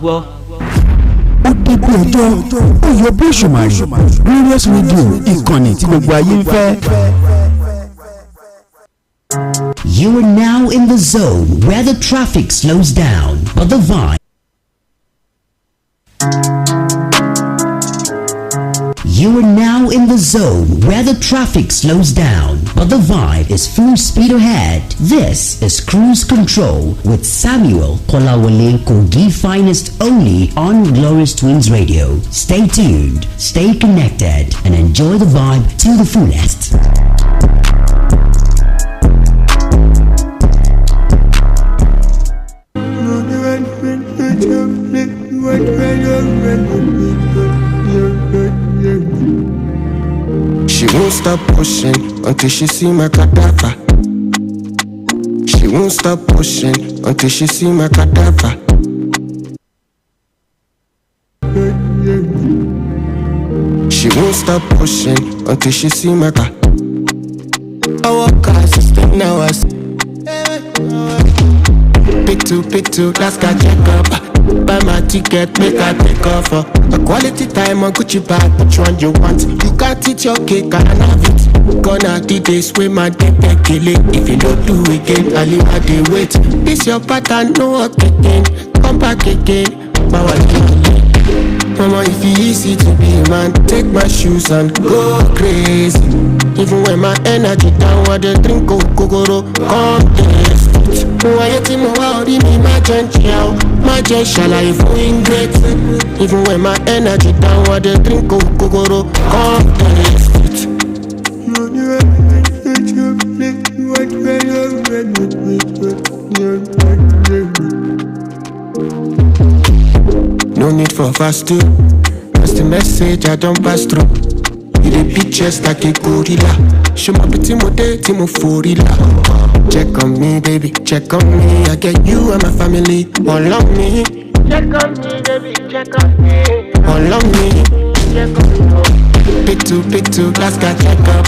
ó débi ọjọ́ ó yọ bí òṣùmàrè Glorious Radio ìkànnì tí gbogbo ayé ń fẹ́. You are now in the zone where the traffic slows down, but the vibe. You are now in the zone where the traffic slows down, but the vibe is full speed ahead. This is Cruise Control with Samuel Kolawole, Kogi Finest, only on Glorious Twins Radio. Stay tuned, stay connected, and enjoy the vibe to the fullest. She won't stop pushing until she see my cadaver. She won't stop pushing until she see my cadaver. She won't stop pushing until she see my car. I walk her system now. I see. Pick two, last guy check up. Buy my ticket, make I take off. A quality time on Gucci bag, which one you want? You got it, your cake, and I have it. Gonna do this with my dick and kill it. If you don't do it again, I'll leave at the wait. This your pattern, no work again. Come back again, my Mama, if it's easy to be a man, take my shoes and go crazy. Even when my energy down, what they drink, go, come taste it. Why you think my worry me, my gentle, my shall I great. Even when my energy down, what they drink, go, come taste it. No need for fast too. That's the message I don't pass through. You the pictures like a gorilla. Show my pretty model, Timo Forilla. Check on me, baby, check on me. I get you and my family all on me. Check on me, baby, check on me. All on me. Check on me. Pick two, last guy check up.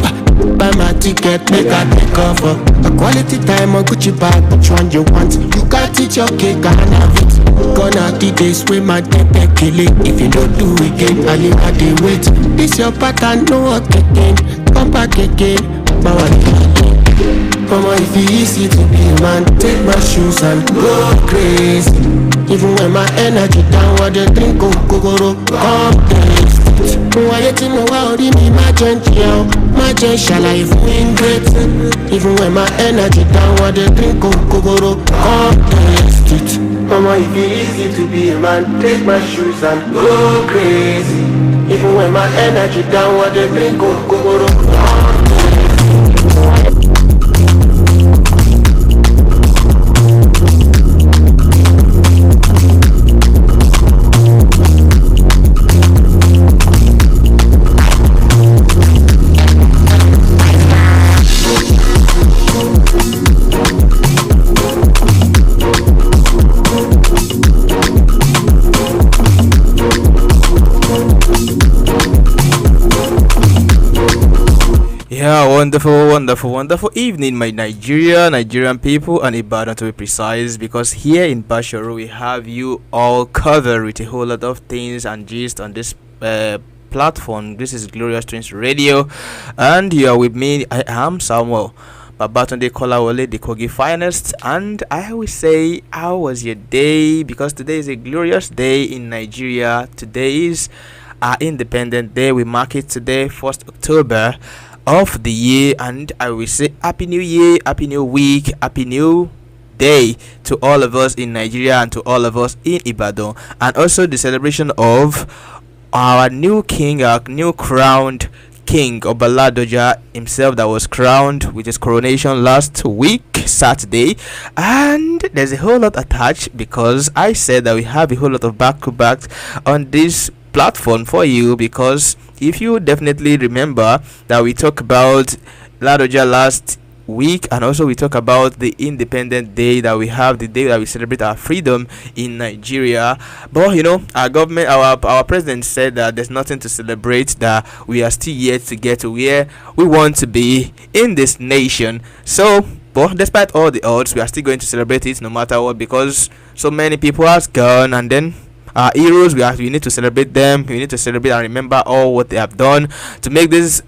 Buy my ticket, make I take off. A quality time on Gucci bag, which one you want? You got it, your cake, and I have it. Gonna do this with my dick and kill it. If you don't do it again, I'll leave at the wait. This your pattern, no work again. Come back again, my Mama, if it's easy to be a man, take my shoes and go crazy. Even when my energy down, what they drink, go, come taste it. Why you think my worry me, my gentle, my shall I great. Even when my energy down, what they drink, go, come taste it. Mama, if it's easy to be a man, take my shoes and go crazy. Even when my energy down, what they drink, go, come taste it. Yeah, wonderful evening, my Nigerian people, and Ibadan to be precise, because here in Bashoro we have you all covered with a whole lot of things and gist on this platform. This is Glorious Twins Radio, and you are with me. I am Samuel Babatunde, Kolawole, the Kogi Finest, and I will say, how was your day? Because today is a glorious day in Nigeria. Today is our Independent Day. We mark it today, 1st October of the year, and I will say Happy New Year, Happy New Week, Happy New Day to all of us in Nigeria and to all of us in Ibadan, and also the celebration of our new king, our new crowned king, Obaladoja himself, that was crowned with his coronation last week, Saturday. And there's a whole lot attached, because I said that we have a whole lot of back-to-backs on this platform for you, because if you definitely remember that we talked about Ladoja last week, and also we talk about the Independent Day that we have, the day that we celebrate our freedom in Nigeria. But you know, our government, our president said that there's nothing to celebrate, that we are still yet to get to where we want to be in this nation. So but despite all the odds, we are still going to celebrate it no matter what, because so many people has gone, and then our heroes. We need to celebrate them. We need to celebrate and remember all what they have done to make this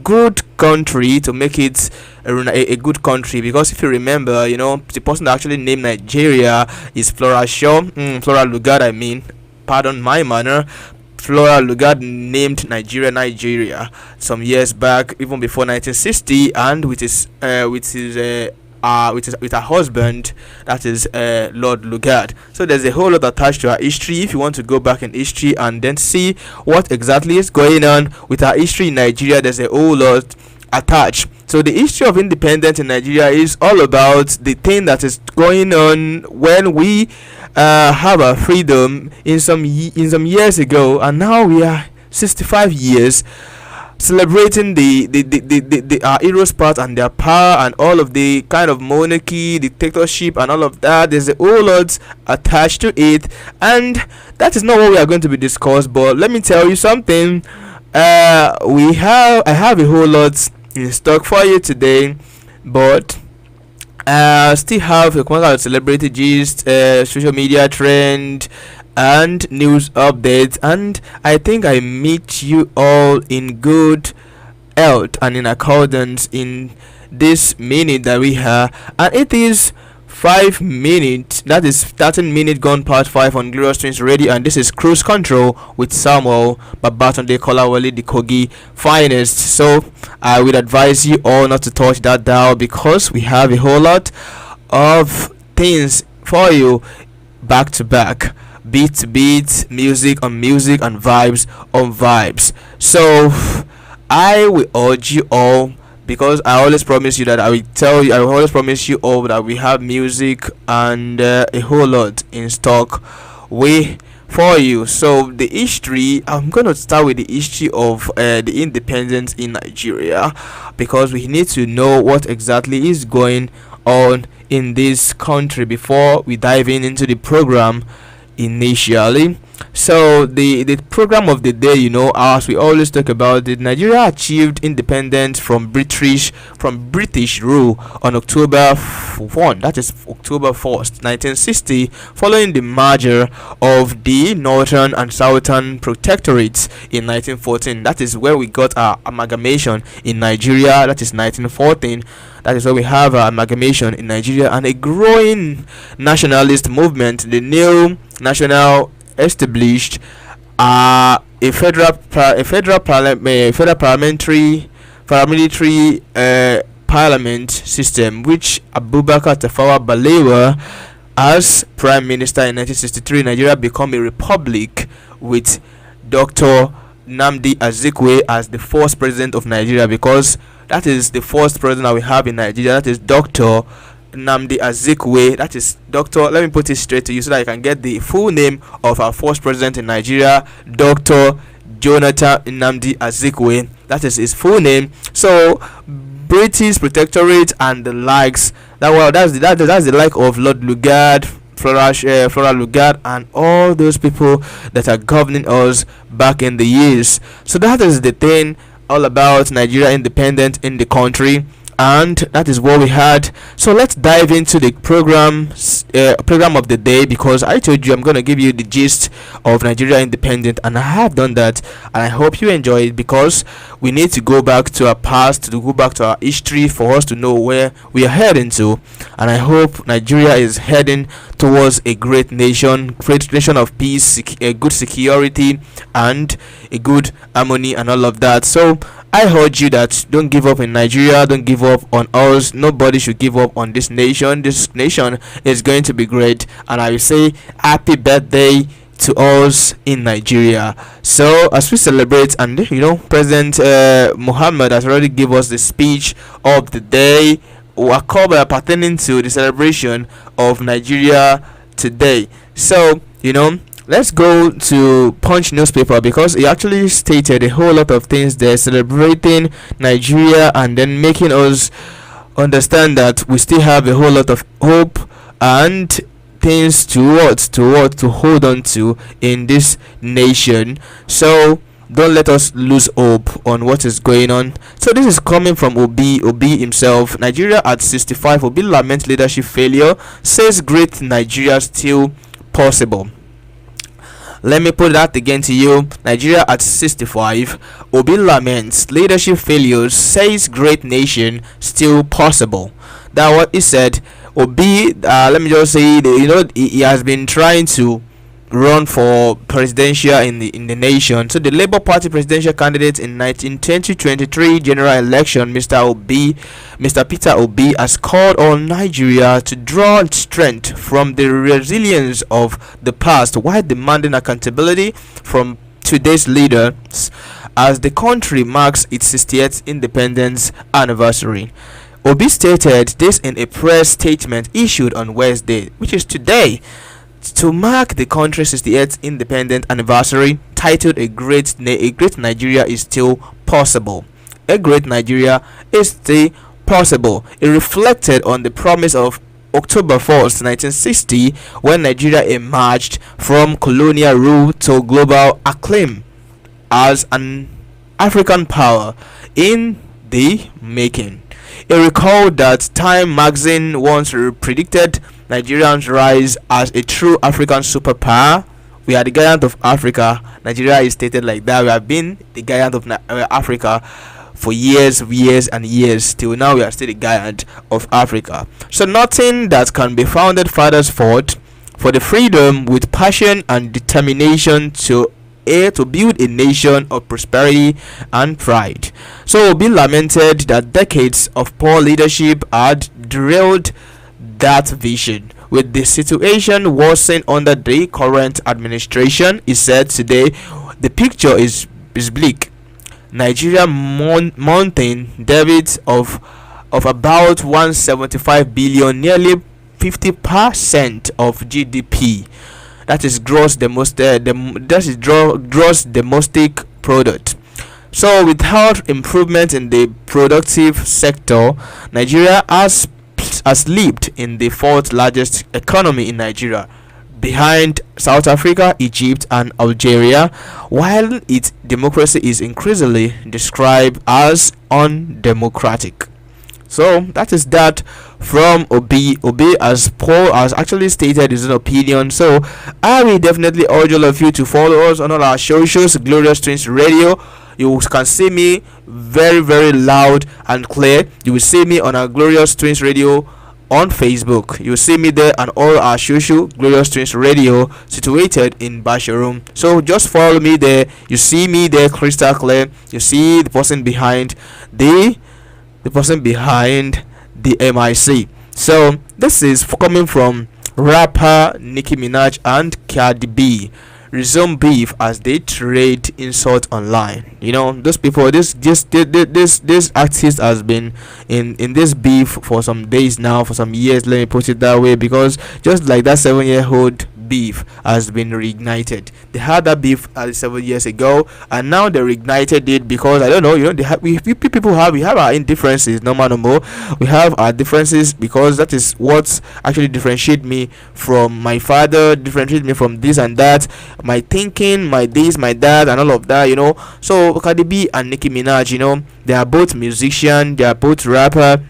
good country, to make it a good country. Because if you remember, the person that actually named Nigeria is Flora Lugard, I mean, pardon my manner. Flora Lugard named Nigeria some years back, even before 1960, and with her husband, that is Lord Lugard. So there's a whole lot attached to her history. If you want to go back in history and then see what exactly is going on with her history in Nigeria, there's a whole lot attached. So the history of independence in Nigeria is all about the thing that is going on when we have our freedom in some years ago, and now we are 65 years celebrating the our heroes part and their power and all of the kind of monarchy, dictatorship and all of that. There's a whole lot attached to it, and that is not what we are going to be discussed. But let me tell you something. I have a whole lot in stock for you today, but still have a kind of celebrity gist, social media trend, and news updates, and I think I meet you all in good health and in accordance in this minute that we have, and it is 5 minutes, that is 13 minutes gone past 5 on Glorious Twins Radio, and this is Cruise Control with Samuel Babatunde Kolawole, the Kogi finest. So I would advise you all not to touch that dial, because we have a whole lot of things for you back to back, beat to beat, music on music, and vibes on vibes. So I will urge you all, because I always promise you that I will always promise you all that we have music and a whole lot in stock for you. So the history, I'm going to start with the history of the independence in Nigeria, because we need to know what exactly is going on in this country before we dive into the program initially. So the program of the day, as we always talk about it, Nigeria achieved independence from British rule on October 1, that is October 1st, 1960, following the merger of the Northern and Southern Protectorates in 1914. That is where we got our amalgamation in Nigeria. That is 1914. That is where we have our amalgamation in Nigeria, and a growing nationalist movement. The new national established a federal paramilitary parliament system, which Abubakar Tafawa Balewa as prime minister in 1963. Nigeria became a republic with Dr. Nnamdi Azikiwe as the first president of Nigeria, because that is the first president that we have in Nigeria. That is Dr. Nnamdi Azikiwe. That is Doctor. Let me put it straight to you so that I can get the full name of our first president in Nigeria, Dr. Jonathan Nnamdi Azikiwe. That is his full name. So British Protectorate and the likes. That's the like of Lord Lugard, Flora Lugard, and all those people that are governing us back in the years. So that is the thing all about Nigeria independence in the country, and that is what we had. So let's dive into the program of the day, because I told you I'm going to give you the gist of Nigeria independent, and I have done that, and I hope you enjoy it, because we need to go back to our past, to go back to our history for us to know where we are heading to. And I hope Nigeria is heading towards a great nation of peace, a good security, and a good harmony and all of that. So I urge you that don't give up in Nigeria, don't give up on us. Nobody should give up on this nation. This nation is going to be great, and I will say happy birthday to us in Nigeria. So as we celebrate, and President Muhammad has already given us the speech of the day, pertaining to the celebration of Nigeria today. So let's go to Punch newspaper, because he actually stated a whole lot of things there celebrating Nigeria, and then making us understand that we still have a whole lot of hope and things to hold on to in this nation. So don't let us lose hope on what is going on. So this is coming from Obi himself. Nigeria at 65. Obi laments leadership failure, says great Nigeria still possible. Let me put that again to you. Nigeria at 65. Obi laments leadership failures, says great nation still possible. That what he said. Obi, let me just say, he has been trying to run for presidential in the nation. So the Labour Party presidential candidate in 2023 general election, Mr. Peter Obi, has called on Nigeria to draw strength from the resilience of the past while demanding accountability from today's leaders as the country marks its 60th independence anniversary. Obi stated this in a press statement issued on Wednesday, which is today, to mark the country's 68th independent anniversary, titled a great Nigeria is still possible. A great Nigeria is still possible. It reflected on the promise of October 1st, 1960, when Nigeria emerged from colonial rule to global acclaim as an African power in the making. It recalled that Time magazine once predicted Nigeria's rise as a true African superpower. We are the giant of Africa. Nigeria is stated like that. We have been the giant of Africa for years and years. Till now, we are still the giant of Africa. So nothing that can be founded fathers fought for the freedom with passion and determination to build a nation of prosperity and pride. So Obi lamented that decades of poor leadership had derailed that vision. With the situation worsening under the current administration, he said today, the picture is bleak. Nigeria mounting debits of about 175 billion, nearly 50% of GDP. That is gross domestic product. So without improvement in the productive sector, Nigeria has slipped in the fourth largest economy in Nigeria, behind South Africa, Egypt and Algeria, while its democracy is increasingly described as undemocratic. So that is that from Obi. Obi as actually stated his own opinion. So I will definitely urge all of you to follow us on all our socials, Glorious Twins Radio. You can see me very, very loud and clear. You will see me on our Glorious Twins Radio on Facebook. You will see me there and all our social Glorious Twins Radio situated in Basharum. So just follow me there. You see me there crystal clear. You see the person behind the MIC. So this is coming from rapper Nicki Minaj and Cardi B. Resume beef as they trade insult online. Those people, this artist has been in this beef for some days now, for some years, let me put it that way, because just like that 7-year-old beef has been reignited. They had that beef 7 years ago, and now they reignited it because I don't know. We have our indifferences. No more. We have our differences because that is what actually differentiate me from my father, differentiate me from this and that, my thinking, my this, my that, and all of that. So Cardi B and Nicki Minaj, they are both musicians, they are both rapper.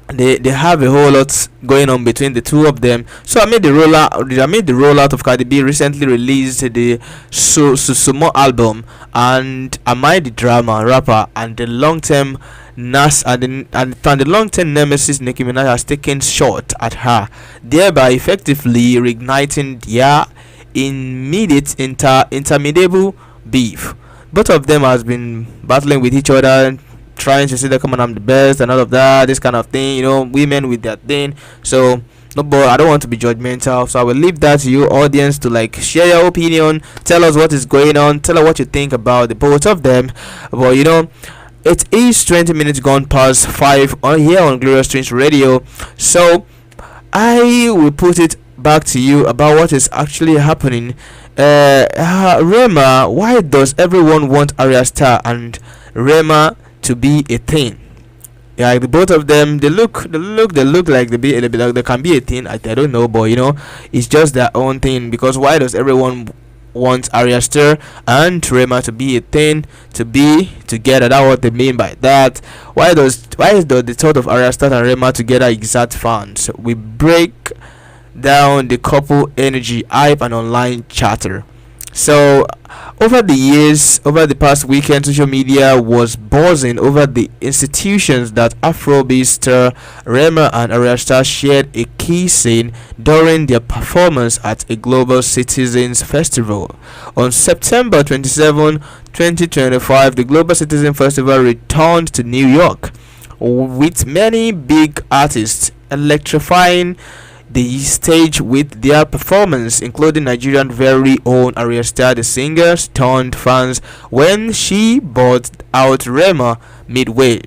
They have a whole lot going on between the two of them. So I made the rollout of Cardi B recently released the Sumo album, and Am I the Drama rapper and the long-term the long-term nemesis Nicki Minaj has taken shot at her, thereby effectively reigniting their interminable beef. Both of them has been battling with each other, trying to say that come on, I'm the best and all of that, this kind of thing, women with their thing. So no, but I don't want to be judgmental, so I will leave that to you audience to share your opinion, tell us what is going on, tell us what you think about the both of them. But it is 20 minutes gone past 5 on here on Glorious Twins Radio, so I will put it back to you about what is actually happening. Rema, why does everyone want Arya Star and Rema to be a thing? Yeah, the both of them, they look like they can be a thing. I don't know, but it's just their own thing. Because why does everyone want Arya Star and Rema to be a thing, to be together? That's what they mean by that. Why is the thought of Arya Star and Rema together exact fans? We break down the couple energy, hype and online chatter. So, over the years, over the past weekend, social media was buzzing over the institutions that Afrobeat star Rema and Arya Star shared a key scene during their performance at a Global Citizens Festival. On September 27, 2025, the Global Citizen Festival returned to New York with many big artists electrifying the stage with their performance, including Nigerian very own Arya Star, the singer, stunned fans when she brought out Rema midway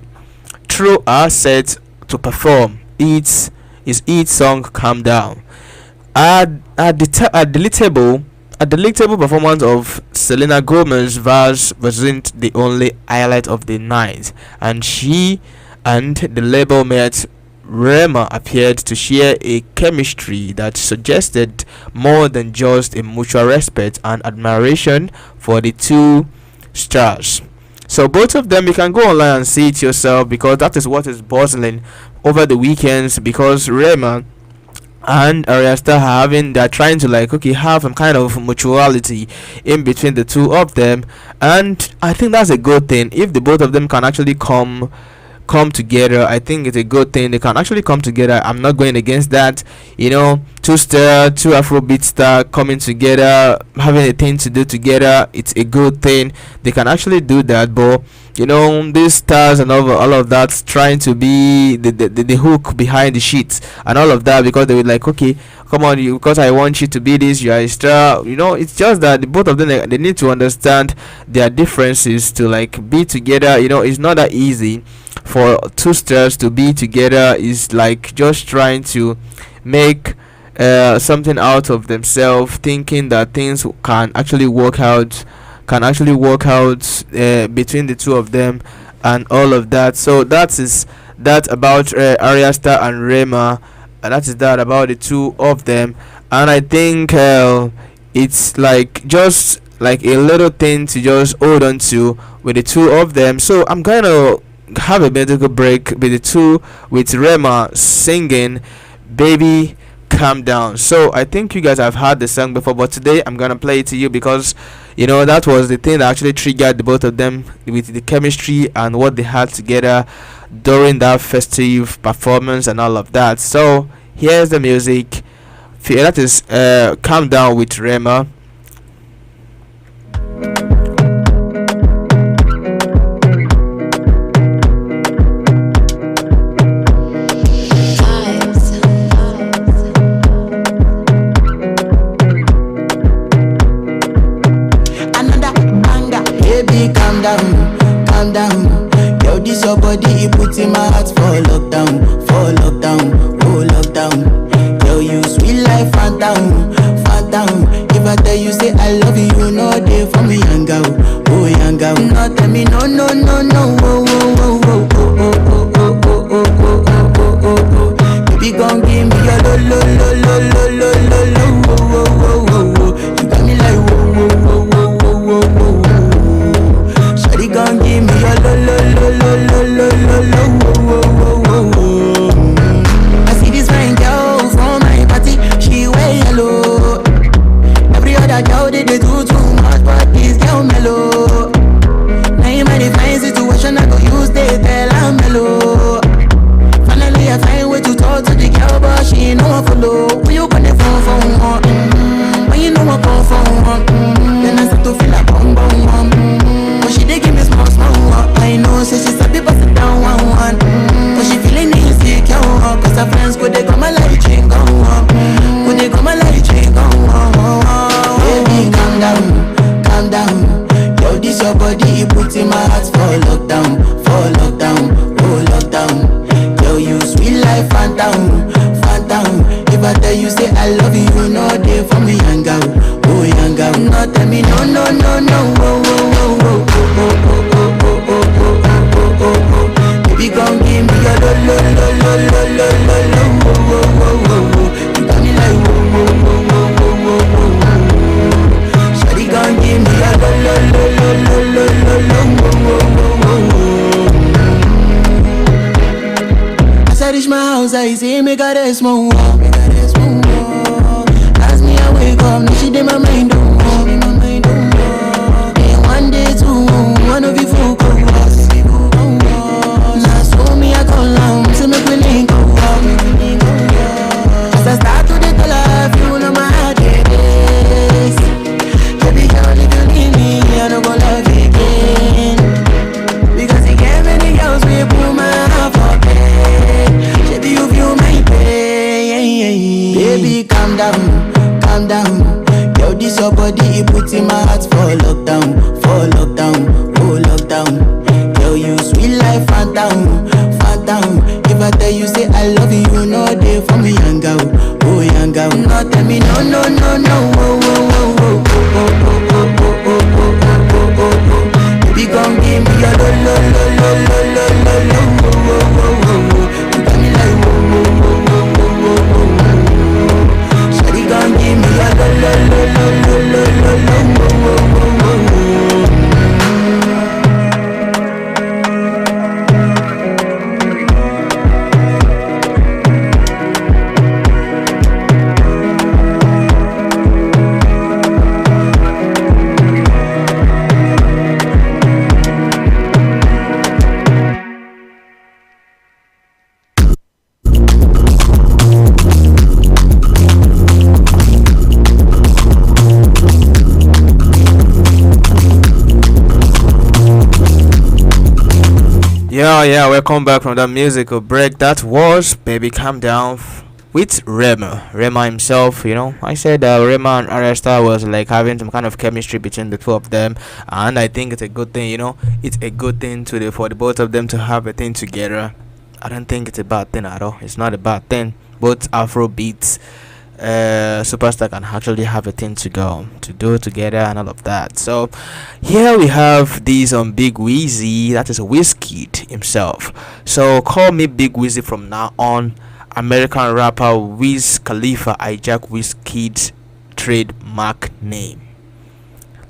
through her set to perform his hit song "Calm Down." A delectable performance of Selena Gomez's verse wasn't the only highlight of the night, and she and the label mate Rema appeared to share a chemistry that suggested more than just a mutual respect and admiration for the two stars. So both of them, you can go online and see it yourself, because that is what is buzzing over the weekends, because Rema and Arya Star they're trying to have some kind of mutuality in between the two of them, and I think that's a good thing. If the both of them can actually come together, I think it's a good thing. They can actually come together. I'm not going against that. Two Afrobeat star coming together, having a thing to do together, it's a good thing. They can actually do that. But these stars and all of that trying to be the hook behind the sheets and all of that, because they were like, okay, come on, because I want you to be this, you are a star. It's just that the both of them, they need to understand their differences to be together. It's not that easy for two stars to be together. Is just trying to make something out of themselves, thinking that things can actually work out between the two of them and all of that. So that is that about Arya Star and Rema, and that is that about the two of them. And I think it's just a little thing to just hold on to with the two of them. So I'm gonna have a medical break with Rema singing "Baby Calm Down." So I think you guys have heard the song before, but today I'm gonna play it to you because that was the thing that actually triggered the both of them with the chemistry and what they had together during that festive performance and all of that. So here's the music. That is "Calm Down" with Rema. Calm down. Yo, this your body, it puts in my heart for lockdown, oh lockdown. Yo, you sweet life, phantom. If I tell you say I love you, no day for me, young girl, oh young girl. No tell me no, oh, oh, oh, oh, oh, oh, oh, oh, oh, oh, oh, oh, oh. Baby, gon' give me your lo, oh, oh, oh, oh, oh. You got me like whoa, whoa, whoa, whoa, whoa, whoa, whoa. Gon' give me a lo, whoa, whoa, whoa, whoa. I see this fine girl from my party, she wear yellow. Every other girl they do too much, but this girl mellow. Now in my divine situation, I go use they tell I'm mellow. Finally I find way to talk to the girl, but she ain't no one follow. When you gonna phone for one? When you know I come for one? Then I start to feel like bum. But she dey give me small I know, say she's a people sit down one. But she feeling insecure, cause her friends could they come a light chain go on. Could they come a light chain go on. Baby, calm down. Yo, this your body, it puts in my heart for lockdown, oh lockdown. Yo, you sweet life, phantom. If I tell you say I love you, no day for me, young girl, oh young girl. No tell me no, oh, oh, oh, oh, oh, oh, oh, oh, oh, oh, oh, oh, oh. Baby, gon' give me your lo, oh, oh, oh, oh, oh. You got me like whoa, whoa, whoa, whoa, whoa, whoa, whoa. Shawty gon' give me your lo, oh, oh, oh, oh. As I reach my house, I see me got a small wall. As me I wake up, now she did my mind, oh. calm down. Yo, this your body, it puts in my heart for lockdown, oh lockdown. Yo, you sweet life, phantom, phantom. If I tell you say I love you, you know they for me, young girl, oh young girl. No, tell me no, no, no, no, oh, oh, oh, oh, oh, oh, oh, oh, oh, oh, oh, oh, oh. Baby, come give me your lo, lo, lo, lo, lo, lo, lo, lo, oh, oh, oh, oh, oh. You got me like oh, oh, oh, oh, oh, oh, oh, oh. Shawty, come give me your lo, lo, lo, lo, lo, lo, lo, lo, oh, oh, oh, oh, oh. Yeah, welcome back from that musical break. That was Baby Calm Down with Rema himself. I said Rema and Aresta was like having some kind of chemistry between the two of them, and I think it's a good thing. It's a good thing for the both of them to have a thing together. I don't think it's a bad thing at all. It's not a bad thing. Both Afro beats superstar can actually have a thing to do together and all of that. So here we have this on Big Wheezy, that is Wizkid himself. So call me Big Wheezy from now on. American rapper Wiz Khalifa hijack Wizkid's trademark name.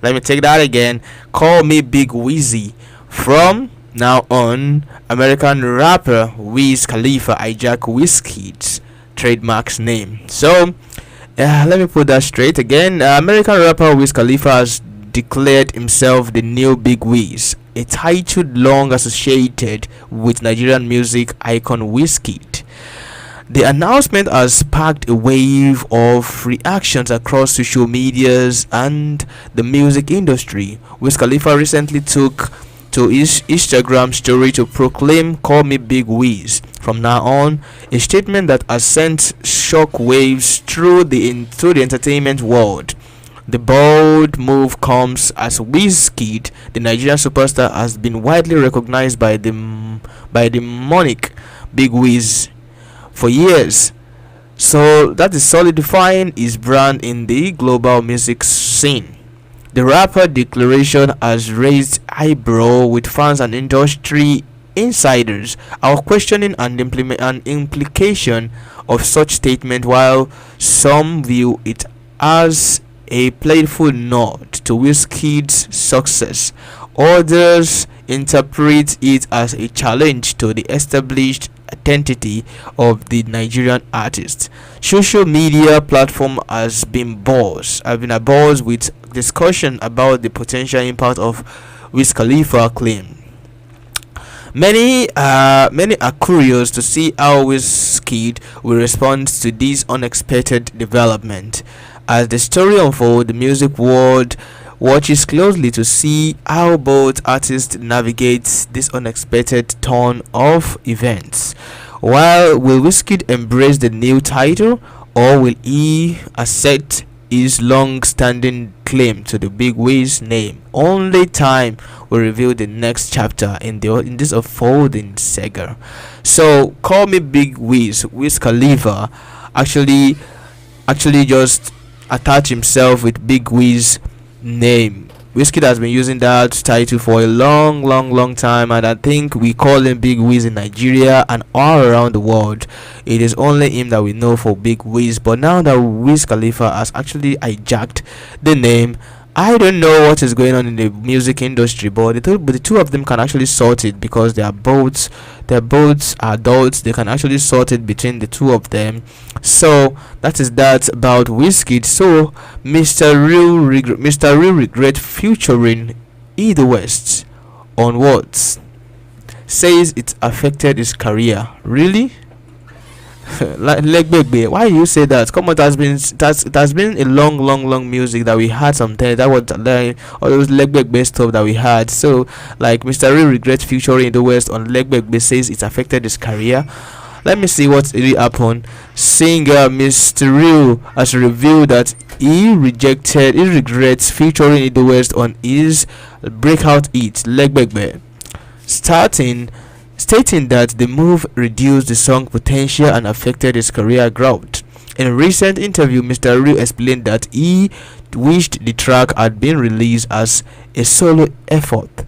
Let me take that again. Call me Big Wheezy from now on. American rapper Wiz Khalifa hijack Wizkid's trademark's name. So let me put that straight again. American rapper Wiz Khalifa has declared himself the new Big Wiz, a title long associated with Nigerian music icon Wizkid. The announcement has sparked a wave of reactions across social medias and the music industry. Wiz Khalifa recently took to his Instagram story to proclaim "Call me Big Wiz" from now on, a statement that has sent shockwaves through the entertainment world. The bold move comes as Wizkid, the Nigerian superstar, has been widely recognized by the moniker Big Wiz for years. So that is solidifying his brand in the global music scene. The rapper declaration has raised eyebrow, with fans and industry insiders are questioning an implication of such statement, while some view it as a playful nod to Wizkid's success. Others interpret it as a challenge to the established identity of the Nigerian artist. Social media platform has been abuzz with discussion about the potential impact of Wiz Khalifa claim. Many are curious to see how Wizkid will respond to this unexpected development. As the story unfolds, the music world watches closely to see how both artists navigate this unexpected turn of events. While will Wizkid embrace the new title, or will he accept his long-standing claim to the Big Wiz name? Only time will reveal the next chapter in this unfolding saga. So, Call Me Big Wiz. Wiz Khalifa actually just attach himself with Big Wiz name. Wizkid has been using that title for a long time, and I think we call him Big Wiz in Nigeria and all around the world. It is only him that we know for Big Wiz. But now that Wiz Khalifa has actually hijacked the name, I don't know what is going on in the music industry, but the two of them can actually sort it, because they are both adults. They can actually sort it between the two of them. So that is that about Wizkid. So Mr. Real Regret featuring E the West on what says it affected his career. Really? Like why you say that? Come on, it has been a long music that we had sometimes. That was all those Legbegbe stuff that we had. So like Mr. Real Regret featuring the West on Legbegbe says it affected his career. Let me see what really happened. Singer Mr. Real has revealed that he regrets featuring in the West on his breakout hit Legbegbe, stating that the move reduced the song's potential and affected his career growth. In a recent interview, Mr. Real explained that he wished the track had been released as a solo effort,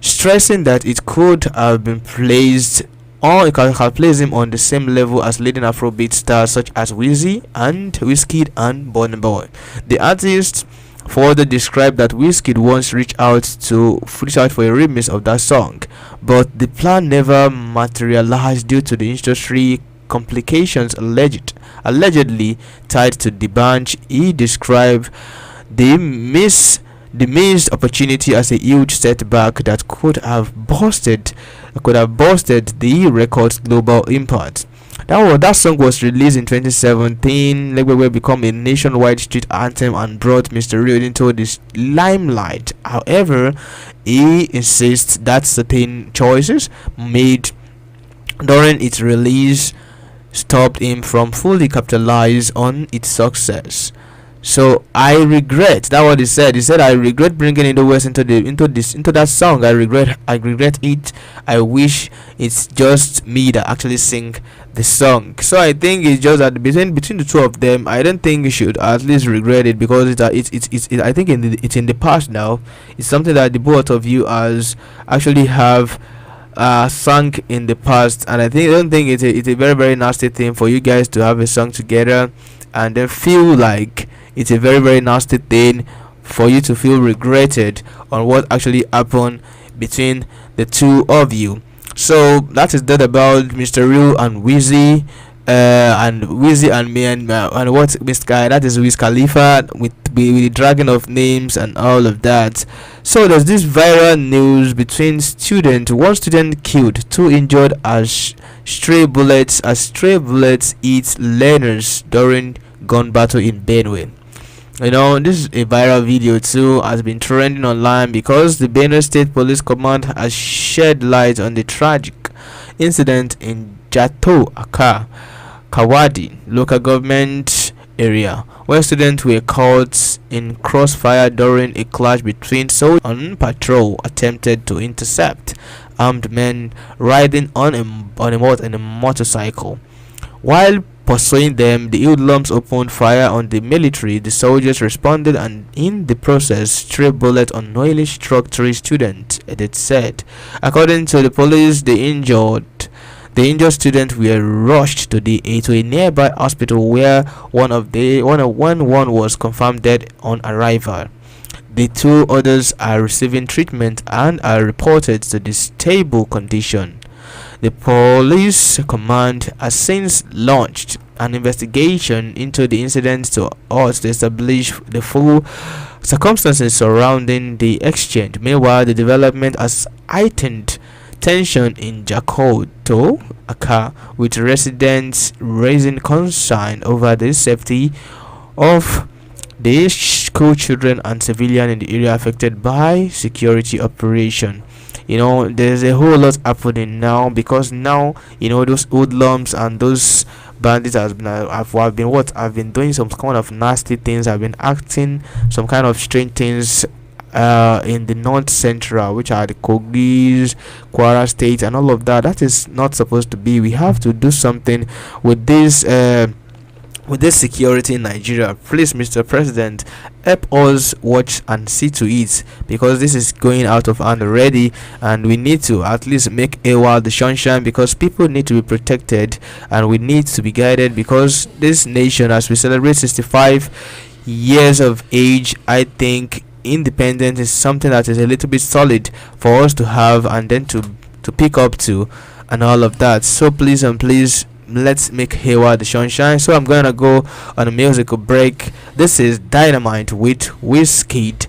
stressing that it could have been placed or it can place him on the same level as leading Afrobeat stars such as Wizkid and Burna Boy. The artist further described that Wizkid once reached out for a remix of that song, but the plan never materialized due to the industry complications allegedly tied to the bunch. He described the missed opportunity as a huge setback that could have boosted the record's global impact. That song was released in 2017. Legbegbe became a nationwide street anthem and brought Mr. Real into the limelight. However, he insists that certain choices made during its release stopped him from fully capitalize on its success. So I regret that what he said. He said, I regret bringing in the West into that song. I regret it. I wish it's just me that actually sing the song. So I think it's just that between the two of them, I don't think you should at least regret it, because it's I think it's in the past now. It's something that the both of you as actually have sung in the past, and I don't think it's a very, very nasty thing for you guys to have a song together and then feel like it's a very, very nasty thing for you to feel regretted on what actually happened between the two of you. So that is that about Mr. Real and Wizzy, and me and what Mr. Guy, that is Wiz Khalifa with the dragging of names and all of that. So there's this viral news between students. One student killed, two injured as stray bullets eat learners during gun battle in Benue. You know, this is a viral video too, has been trending online because the Benue State Police Command has shed light on the tragic incident in Jato Aka Kawadi local government area, where students were caught in crossfire during a clash between soldiers on patrol attempted to intercept armed men riding on a motorcycle. While pursuing them, the hoodlums opened fire on the military. The soldiers responded, and in the process, stray bullets unknowingly struck three students, it said. According to the police, the injured students were rushed to a nearby hospital, where one was confirmed dead on arrival. The two others are receiving treatment and are reported to the stable condition. The police command has since launched an investigation into the incident to establish the full circumstances surrounding the exchange. Meanwhile, the development has heightened tension in Jakarta, Aka, with residents raising concern over the safety of the school children and civilians in the area affected by security operation. You know, there's a whole lot happening now, because now, you know, those hoodlums and those bandits have been doing some kind of nasty things, have been acting some kind of strange things in the north central, which are the Kogis, Kwara State and all of that. That is not supposed to be. We have to do something with this security in Nigeria. Please, Mr. President, help us watch and see to it, because this is going out of hand already, and we need to at least make a while the sunshine, because people need to be protected and we need to be guided, because this nation, as we celebrate 65 years of age, I think independence is something that is a little bit solid for us to have and then to pick up to and all of that. So please and please, let's make Hewa the sunshine. So I'm gonna go on a musical break. This is Dynamite with Wizkid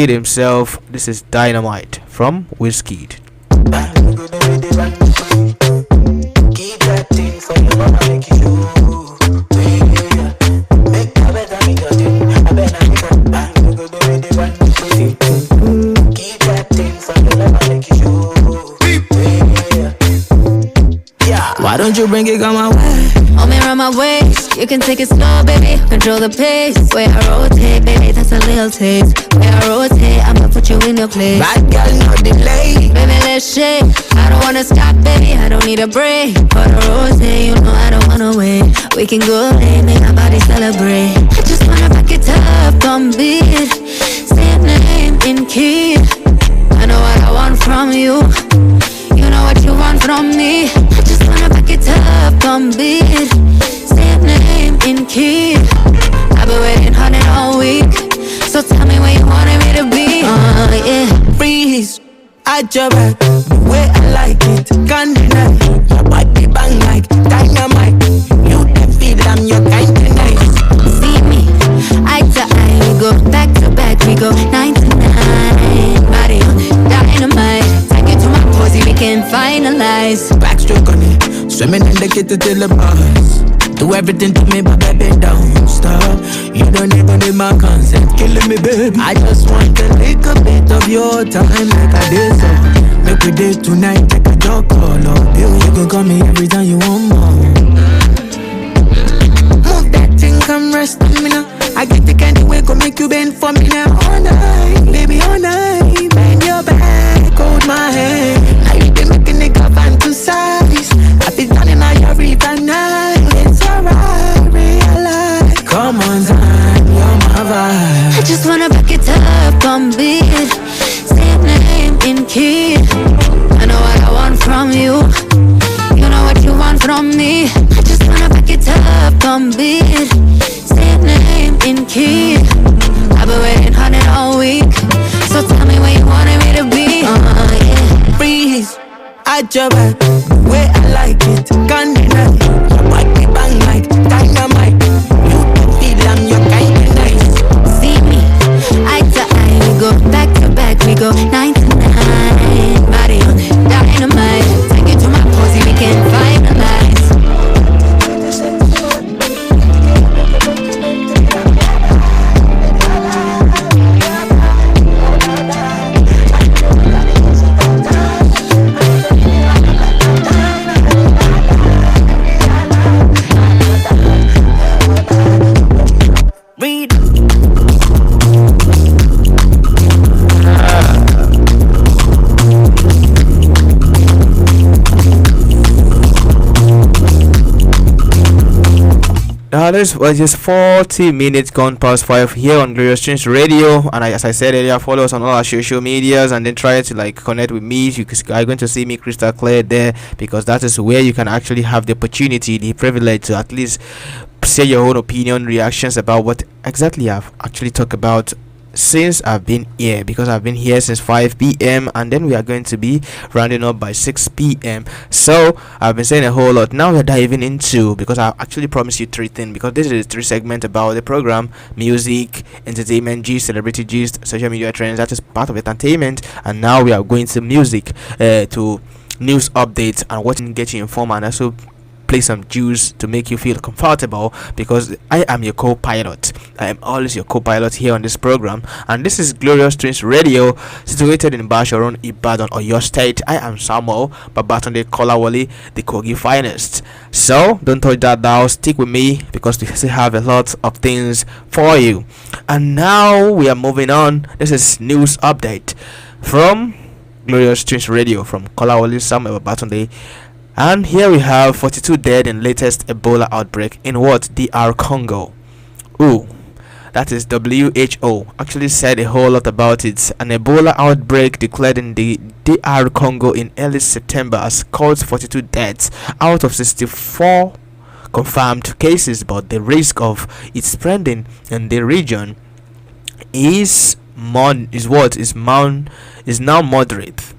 himself. This is Dynamite from Wizkid. Why don't you bring it on my way? Hold me around my waist. You can take it slow, baby. Control the pace. Way I rotate, baby, that's a little taste. Way I rotate, I'ma put you in your place. Bad girl, no delay. Baby, let's shake. I don't wanna stop, baby. I don't need a break. For the rotate, you know I don't wanna wait. We can go late, make our body celebrate. I just wanna back it up, don't beat. Say your name in key. I know what I want from you. You know what you want from me. I just wanna back it up, don't beat. Say your name in key. I've been waiting on it all week. So tell me where you wanted me to be. Yeah. Freeze, at your back, the way I like it. Can't deny, your body bang like dynamite. You can feel I'm your kind of nice. See me, eye to eye, we go back to back, we go 9 to 9. Body on dynamite. Take it to my pussy, we can finalize. Backstroke on it, swimming in the kitchen till the bars. Do everything to me, but baby, don't stop. You don't even need my consent, killing me, baby. I just want a little bit of your time, like I did so. Make we date tonight, take a joke call up. You can call me every time you want more. Move that thing, come rest on me now. I get the candy, we go make you bend for me now. All night, baby, all night. Bend your back, hold my hand. Now you been making it go fantasize. I be down in all your river night. It's alright, realize. Come on, time, you're my vibe. I just wanna back it up, don't beat. Say your name in key. I know what I want from you. You know what you want from me. I just wanna back it up, don't beat. Say your name in key. I've been waiting on it all week. So tell me where you wanted me to be. Yeah. Freeze, at your back, the way I like it. Can't deny, your body bang like dynamite. You can feel I'm your kind of nice. See me, eye to eye, we go back to back, we go 9 to 9. Body on dynamite. Take it to my pussy, we can finalize. Read. Now this was just 40 minutes gone past 5 here on Glorious Tunes Radio, and as I said earlier, follow us on all our social medias and then try to like connect with me. You are going to see me crystal clear there, because that is where you can actually have the opportunity, the privilege to at least say your own opinion, reactions about what exactly I've actually talked about since I've been here, because I've been here since 5 p.m. and then we are going to be rounding up by 6 p.m. So I've been saying a whole lot. Now we're diving into, because I actually promised you 3 things, because this is 3 segments about the program: music, entertainment gist, celebrity gist, social media trends. That is part of entertainment. And now we are going to music, to news updates and what can get you informed, and also play some juice to make you feel comfortable, because I am your co-pilot. I am always your co-pilot here on this program, and this is Glorious Tunes Radio, situated in Basharon, Ibadan, or your state. I am Samuel Babatunde Kolawole, the Kogi finest. So don't touch that dial, stick with me, because we still have a lot of things for you. And now we are moving on. This is news update from Glorious Tunes Radio, from Kolawole Samuel Babatunde. And here we have 42 dead in latest Ebola outbreak in what? DR Congo. Ooh, that is WHO actually said a whole lot about it. An Ebola outbreak declared in the DR Congo in early September has caused 42 deaths out of 64 confirmed cases, but the risk of it spreading in the region is now moderate.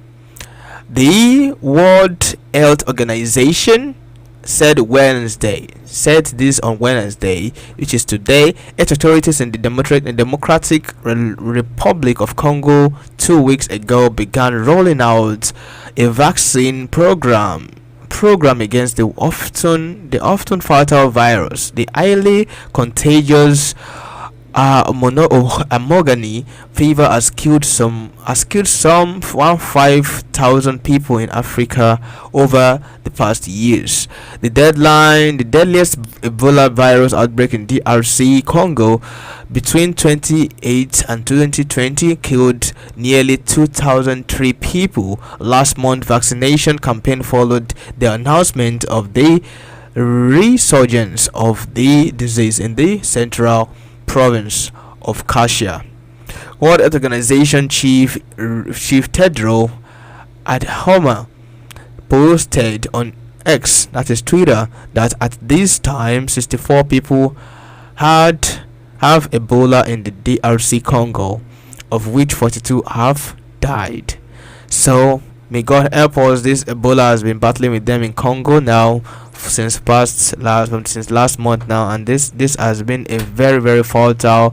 The World Health Organization said this on Wednesday, which is today. Its authorities in the Democratic Republic of Congo 2 weeks ago began rolling out a vaccine program against the often fatal virus. The highly contagious Morgani fever has killed some 5,000 people in Africa over the past years. The deadliest Ebola virus outbreak in DRC Congo between 2008 and 2020 killed nearly 2,003 people. Last month, vaccination campaign followed the announcement of the resurgence of the disease in the central province of Kasia. World Health Organization Chief Tedros Adhanom posted on X, that is Twitter, that at this time 64 people have Ebola in the DRC Congo, of which 42 have died. So may God help us. This Ebola has been battling with them in Congo now since last month now, and this has been a very very fatal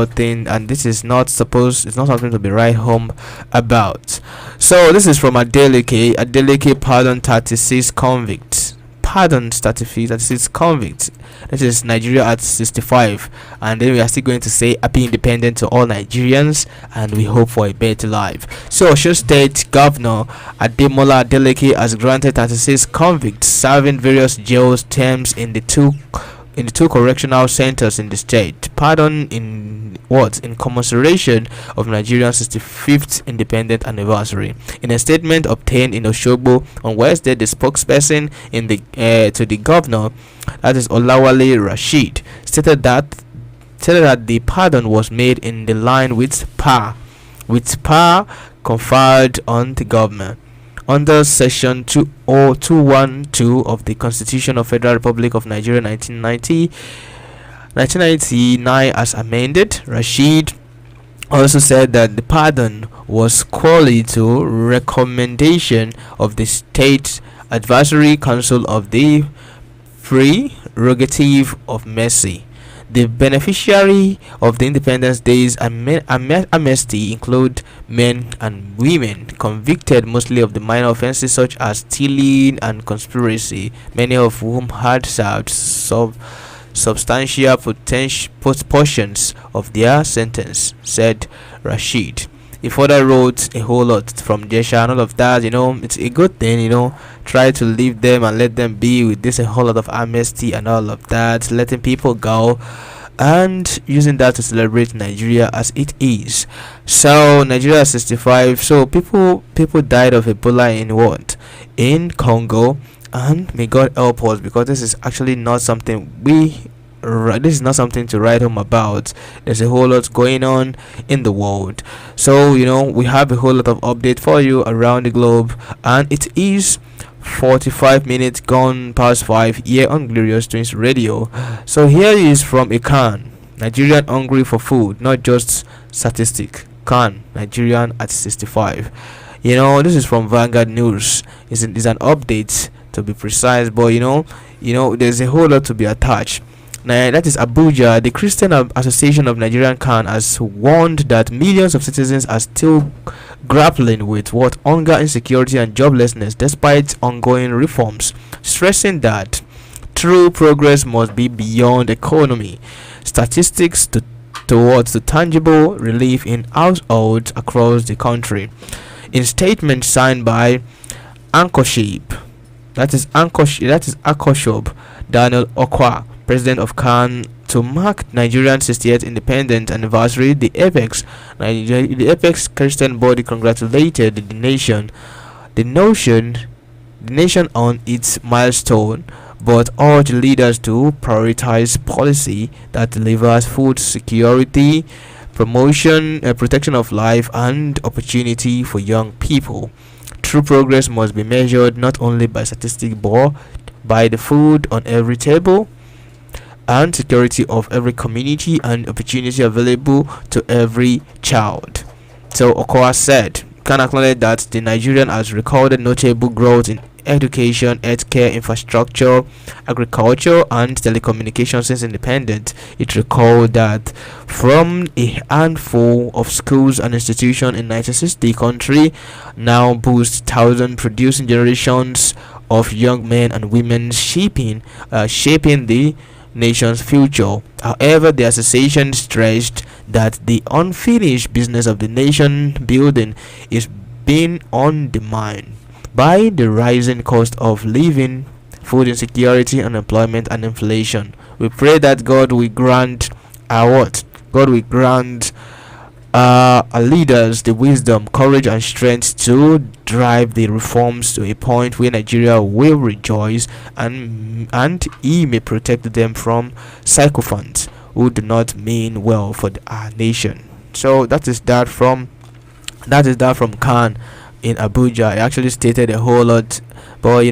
thing, and this is not something to be right home about. So this is from Adeleke pardon 36 convicts. Pardon 36 convicts. This is Nigeria at 65, and then we are still going to say happy independence to all Nigerians, and we hope for a better life. So Osun State Governor Ademola Adeleke has granted 36 convicts serving various jail terms in the two correctional centers in the state pardon in commemoration of Nigeria's 65th independent anniversary. In a statement obtained in Osogbo on Wednesday, the spokesperson to the governor, that is Kolawole Rashid, stated that the pardon was made in the line with power conferred on the government under Section 212 of the Constitution of Federal Republic of Nigeria 1999 as amended. Rashid also said that the pardon was quality to recommendation of the State Advisory Council of the Prerogative of Mercy. The beneficiary of the Independence Day's amnesty include men and women convicted mostly of the minor offences such as stealing and conspiracy, many of whom had served substantial portions of their sentence, said Rashid. He further wrote a whole lot from Jesha and all of that. It's a good thing, try to leave them and let them be with this a whole lot of amnesty and all of that, letting people go and using that to celebrate Nigeria as it is. So Nigeria 65. So people died of Ebola in Congo, and may God help us, because this is actually not something to write home about. There's a whole lot going on in the world. So we have a whole lot of update for you around the globe, and it is 45 minutes gone past 5 here on Glorious Twins Radio. So here is from a Khan. Nigerian hungry for food, not just statistic. Khan, Nigerian at 65. This is from Vanguard News. It's an update to be precise, but there's a whole lot to be attached. Now, that is Abuja. The Christian Association of Nigerian Khan has warned that millions of citizens are still grappling with hunger, insecurity, and joblessness despite ongoing reforms, stressing that true progress must be beyond economy. Statistics towards the tangible relief in households across the country. In statement signed by Ankoship, that is Akoshop Daniel Okwa, president of Khan, to mark Nigeria's 60th independent anniversary, the Apex Christian body congratulated the nation on its milestone, but urged leaders to prioritize policy that delivers food security, protection of life, and opportunity for young people. True progress must be measured not only by statistics but by the food on every table and security of every community and opportunity available to every child. So Okowa said, can acknowledge that the Nigerian has recorded notable growth in education, healthcare, infrastructure, agriculture, and telecommunications since independence. It recalled that from a handful of schools and institutions in 1960, the country now boasts thousands, producing generations of young men and women shaping the nation's future. However, the association stressed that the unfinished business of the nation building is being undermined by the rising cost of living, food insecurity, unemployment, and inflation. We pray that God will grant God will grant our leaders the wisdom, courage, and strength to drive the reforms to a point where Nigeria will rejoice, and He may protect them from sycophants who do not mean well for our nation. So that is that from Khan in Abuja. He actually stated a whole lot, but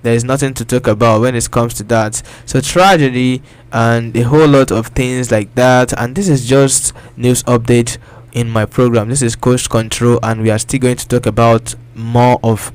there is nothing to talk about when it comes to that. So tragedy and a whole lot of things like that. And this is just news update in my program. This is Coast Control, and we are still going to talk about more of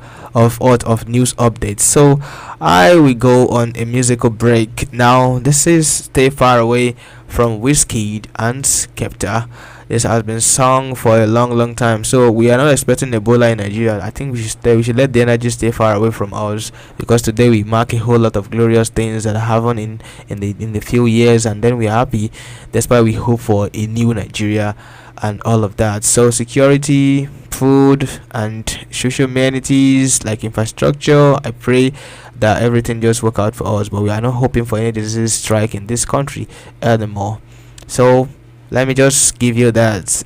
news updates. So I will go on a musical break now. This is Stay Far Away from Wizkid and Skepta. This has been sung for a long time, so we are not expecting Ebola in Nigeria. I think we should let the energy stay far away from us, because today we mark a whole lot of glorious things that happen in the few years, and then we are happy. That's why we hope for a new Nigeria and all of that. So security, food, and social amenities like infrastructure, I pray that everything just work out for us, but we are not hoping for any disease strike in this country anymore. So let me just give you that.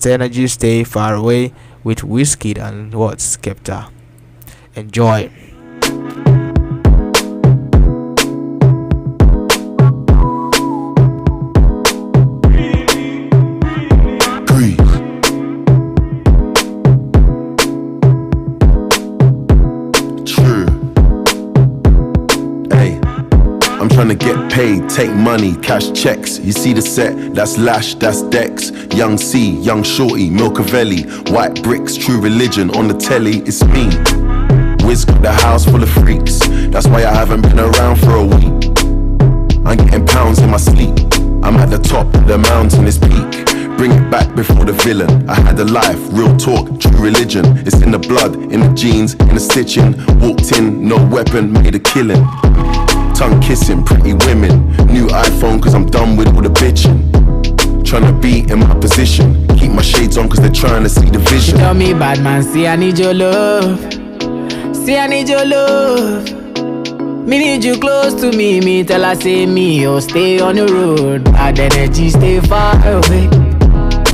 Energy Stay Far Away with Wizkid and Skepta. Enjoy. Trying to get paid, take money, cash checks. You see the set, that's Lash, that's Dex. Young C, Young Shorty, Milcavelli, white bricks, True Religion on the telly, it's me. Wiz got the house full of freaks, that's why I haven't been around for a week. I'm getting pounds in my sleep, I'm at the top, the mountain is peak. Bring it back before the villain. I had a life, real talk, true religion. It's in the blood, in the jeans, in the stitching. Walked in, no weapon, made a killing. Tongue kissing, pretty women. New iPhone cause I'm done with all the bitching. Tryna be in my position. Keep my shades on cause they're trying to see the vision. She tell me, bad man, see I need your love. See I need your love. Me need you close to me. Me tell her say me, oh stay on the road. Bad energy stay far away.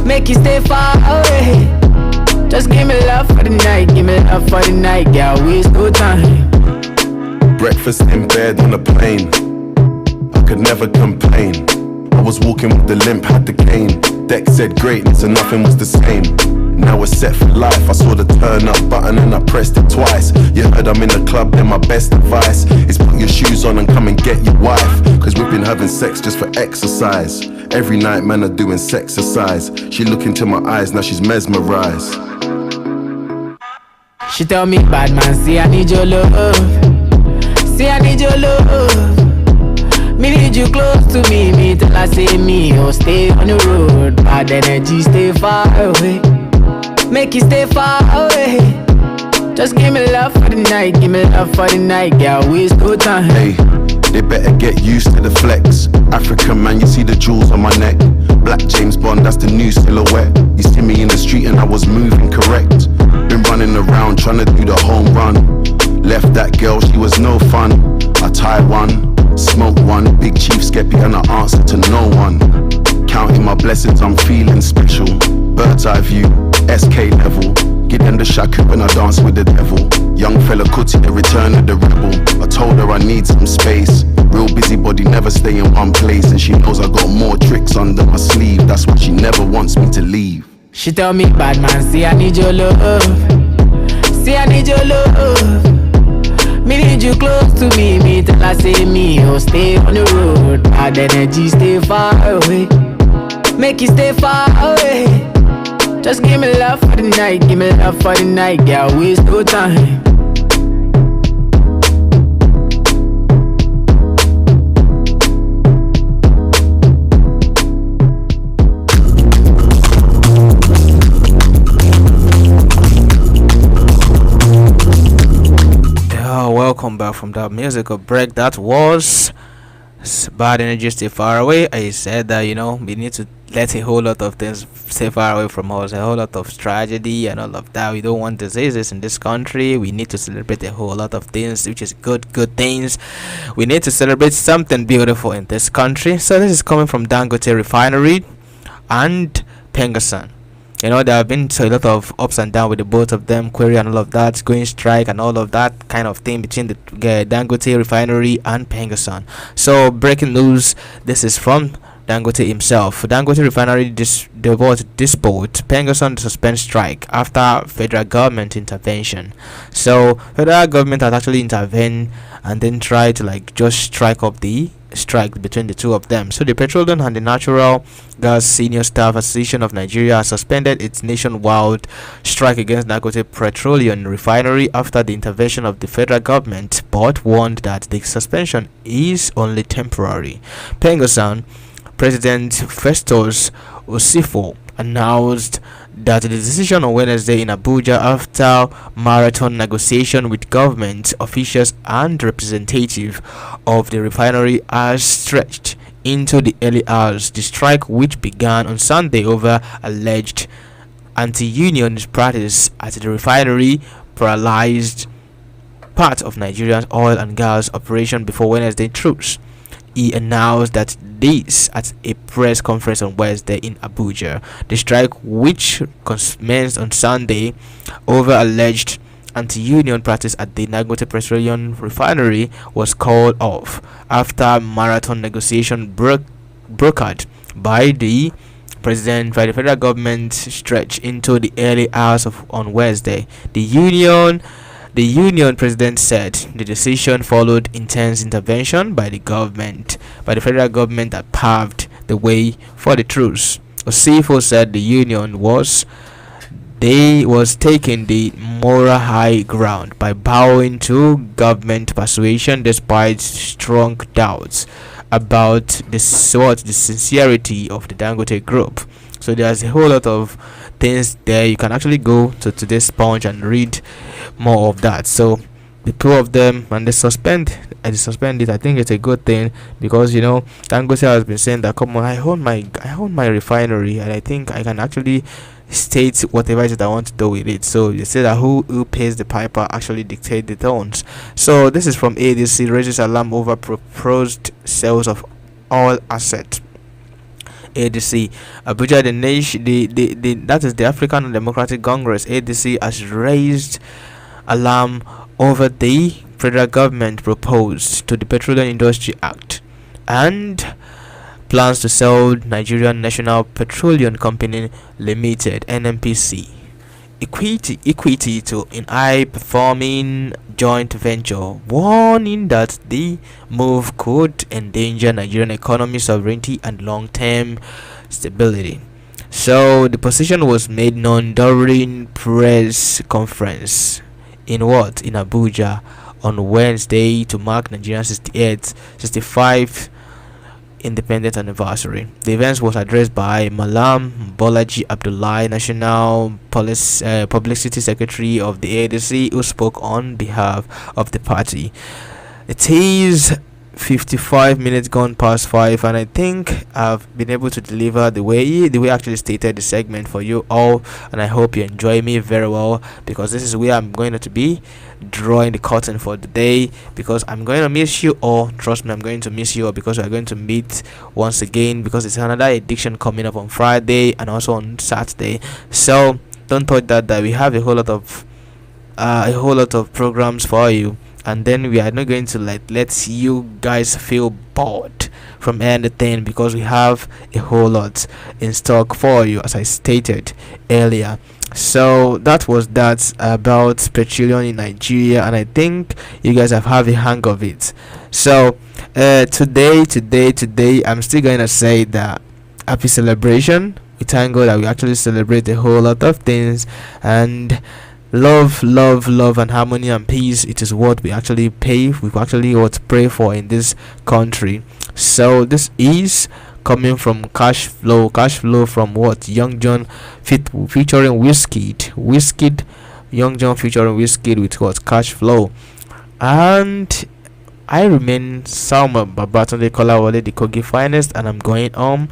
Make you stay far away. Just give me love for the night. Give me love for the night. Girl, waste no time. Breakfast in bed on a plane, I could never complain. I was walking with the limp, had the cane. Deck said greatness and nothing was the same. Now we're set for life, I saw the turn up button and I pressed it twice. You heard I'm in the club, then my best advice is put your shoes on and come and get your wife. Cause we've been having sex just for exercise. Every night man are doing sexercise. She look into my eyes, now she's mesmerized. She tell me, bad man, see I need your love. See I need your love. Me need you close to me. Me tell her say me, oh stay on the road. Bad energy stay far away. Make you stay far away. Just give me love for the night. Give me love for the night. Girl, waste no time. Hey, they better get used to the flex. African man, you see the jewels on my neck. Black James Bond, that's the new silhouette. You see me in the street and I was moving correct. Been running around trying to do the home run. Left that girl, she was no fun. I tie one, smoke one. Big Chief Skeppy and I answer to no one. Counting my blessings, I'm feeling special. Bird's eye view, SK level. Get in the shaku when I dance with the devil. Young fella Kuti, the return of the rebel. I told her I need some space. Real busybody, never stay in one place. And she knows I got more tricks under my sleeve. That's why she never wants me to leave. She tell me, bad man, see I need your love. See I need your love. Me need you close to me. Me tell her say me, oh stay on the road. Bad energy stay far away. Make you stay far away. Just give me love for the night. Give me love for the night. Girl, waste no time. Welcome back from that musical break. That was Bad energy stay far away. I said that we need to let a whole lot of things stay far away from us, a whole lot of tragedy and all of that. We don't want diseases in this country. We need to celebrate a whole lot of things, which is good things. We need to celebrate something beautiful in this country. So this is coming from Dangote Refinery and Pengasan. There have been a lot of ups and downs with the both of them, query and all of that, going strike and all of that kind of thing between the Dangote Refinery and Pengasan. So breaking news, this is from Dangote himself. Dangote Refinery disbought Pengasan to suspend strike after federal government intervention. So federal government has actually intervened and then tried to just strike up the strike between the two of them. So the Petroleum and the Natural Gas Senior Staff Association of Nigeria has suspended its nationwide strike against Dangote Petroleum Refinery after the intervention of the federal government, but warned that the suspension is only temporary. Pengasan President Festus Osifo announced that the decision on Wednesday in Abuja after marathon negotiation with government officials and representative of the refinery has stretched into the early hours. The strike, which began on Sunday over alleged anti-union practice at the refinery, paralyzed part of Nigeria's oil and gas operation before Wednesday truce. He announced that this at a press conference on Wednesday in Abuja. The strike, which commenced on Sunday over alleged anti-union practice at the Dangote Petroleum Refinery, was called off after marathon negotiation brokered by the federal government stretched into the early hours on Wednesday. The union president said the decision followed intense intervention by the federal government that paved the way for the truce. Osifo said the union was taking the moral high ground by bowing to government persuasion despite strong doubts about the sincerity of the Dangote group. So there's a whole lot of things there. You can actually go to today's Sponge and read more of that. So the two of them, and they suspend it. I think it's a good thing because Dangote has been saying that, come on, I own my refinery and I think I can actually state whatever it is I want to do with it. So you say that who pays the piper actually dictate the tones. So this is from ADC, raises alarm over proposed sales of all assets. ADC Abuja, the nation, that is the African Democratic Congress. ADC has raised alarm over the federal government proposed to the Petroleum Industry Act and plans to sell Nigerian National Petroleum Company Limited (NNPC) equity to an high-performing joint venture, warning that the move could endanger Nigerian economy sovereignty and long-term stability. So the position was made known during press conference in Abuja on Wednesday to mark Nigeria's 65th independent anniversary. The event was addressed by Malam Bolaji Abdullahi, National Publicity Secretary of the ADC, who spoke on behalf of the party. It is 55 minutes gone past 5, and I think I've been able to deliver the way I actually stated the segment for you all, and I hope you enjoy me very well, because this is where I'm going to be drawing the curtain for the day, because I'm going to miss you all. Trust me, I'm going to miss you all, because we're going to meet once again, because it's another edition coming up on Friday and also on Saturday. So don't thought that we have a whole lot of programs for you, and then we are not going to let you guys feel bored from anything, because we have a whole lot in stock for you, as I stated earlier. So that was that about petroleum in Nigeria, and I think you guys have a hang of it. So today I'm still going to say that happy celebration. We thank God that we actually celebrate a whole lot of things, and love and harmony and peace, it is what we actually pray for in this country. So this is coming from cash flow from Young John featuring Wizkid, Young John featuring Wizkid with cash flow. And I remain Salma Babatunde Kolawole, the Kogi finest, and I'm going home.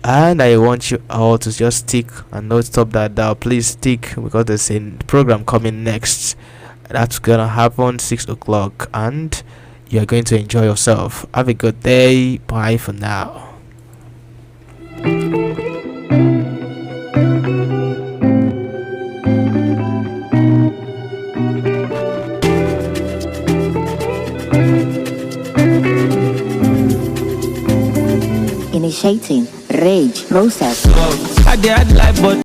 And I want you all to just stick and not stop that dial. Please stick, because there's a program coming next. That's gonna happen 6 o'clock, and you're going to enjoy yourself. Have a good day. Bye for now. Initiating rage process. I did life, but